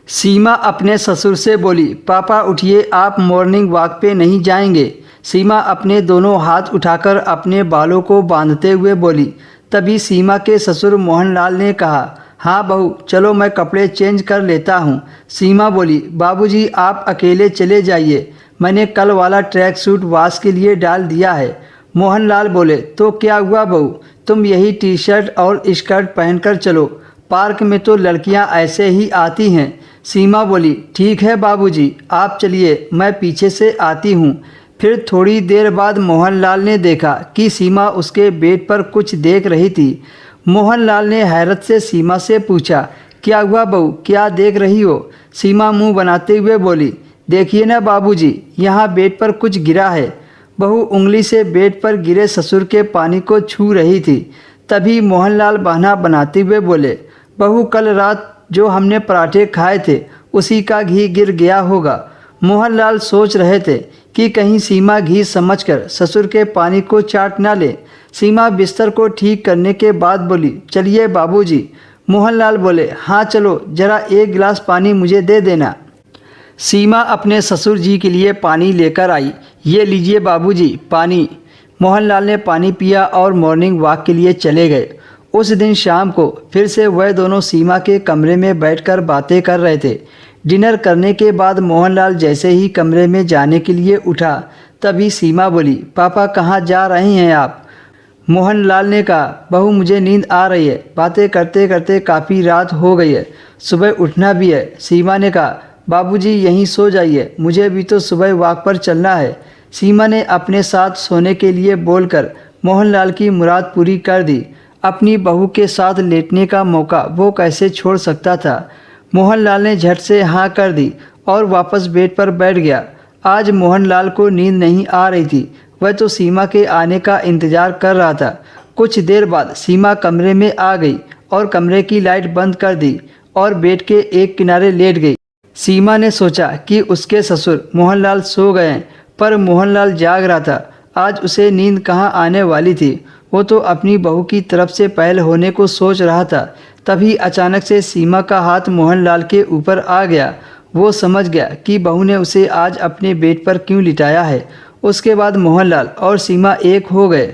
सीमा अपने ससुर से बोली, पापा उठिए, आप मॉर्निंग वॉक पे नहीं जाएंगे। सीमा अपने दोनों हाथ उठाकर अपने बालों को बांधते हुए बोली। तभी सीमा के ससुर मोहनलाल ने कहा, हाँ बहू, चलो मैं कपड़े चेंज कर लेता हूँ। सीमा बोली, बाबूजी आप अकेले चले जाइए, मैंने कल वाला ट्रैक सूट वॉश के लिए डाल दिया है। मोहनलाल बोले, तो क्या हुआ बहू, तुम यही टी शर्ट और स्कर्ट पहनकर चलो, पार्क में तो लड़कियां ऐसे ही आती हैं। सीमा बोली, ठीक है बाबूजी, आप चलिए, मैं पीछे से आती हूँ। फिर थोड़ी देर बाद मोहनलाल ने देखा कि सीमा उसके बेड पर कुछ देख रही थी। मोहनलाल ने हैरत से सीमा से पूछा, क्या हुआ बहू, क्या देख रही हो? सीमा मुंह बनाते हुए बोली, देखिए ना बाबूजी, यहाँ बेड पर कुछ गिरा है। बहू उंगली से बेड पर गिरे ससुर के पानी को छू रही थी। तभी मोहनलाल बहाना बनाते हुए बोले, बहू कल रात जो हमने पराठे खाए थे उसी का घी गिर गया होगा। मोहनलाल सोच रहे थे कि कहीं सीमा घी समझकर ससुर के पानी को चाट ना ले। सीमा बिस्तर को ठीक करने के बाद बोली, चलिए बाबूजी। मोहनलाल बोले, हाँ चलो, जरा एक गिलास पानी मुझे दे देना। सीमा अपने ससुर जी के लिए पानी लेकर आई। ये लीजिए बाबूजी पानी। मोहनलाल ने पानी पिया और मॉर्निंग वॉक के लिए चले गए। उस दिन शाम को फिर से वह दोनों सीमा के कमरे में बैठकर बातें कर रहे थे। डिनर करने के बाद मोहनलाल जैसे ही कमरे में जाने के लिए उठा, तभी सीमा बोली, पापा कहाँ जा रहे हैं आप? मोहनलाल ने कहा, बहू मुझे नींद आ रही है, बातें करते करते काफ़ी रात हो गई है, सुबह उठना भी है। सीमा ने कहा, बाबूजी यहीं सो जाइए, मुझे भी तो सुबह वॉक पर चलना है। सीमा ने अपने साथ सोने के लिए बोलकर मोहनलाल की मुराद पूरी कर दी। अपनी बहू के साथ लेटने का मौका वो कैसे छोड़ सकता था। मोहनलाल ने झट से हाँ कर दी और वापस बेड पर बैठ गया। आज मोहनलाल को नींद नहीं आ रही थी, वह तो सीमा के आने का इंतज़ार कर रहा था। कुछ देर बाद सीमा कमरे में आ गई और कमरे की लाइट बंद कर दी और बेड के एक किनारे लेट गई। सीमा ने सोचा कि उसके ससुर मोहनलाल सो गए हैं, पर मोहनलाल जाग रहा था। आज उसे नींद कहाँ आने वाली थी, वो तो अपनी बहू की तरफ से पहल होने को सोच रहा था। तभी अचानक से सीमा का हाथ मोहनलाल के ऊपर आ गया। वो समझ गया कि बहू ने उसे आज अपने बेड पर क्यों लिटाया है। उसके बाद मोहनलाल और सीमा एक हो गए।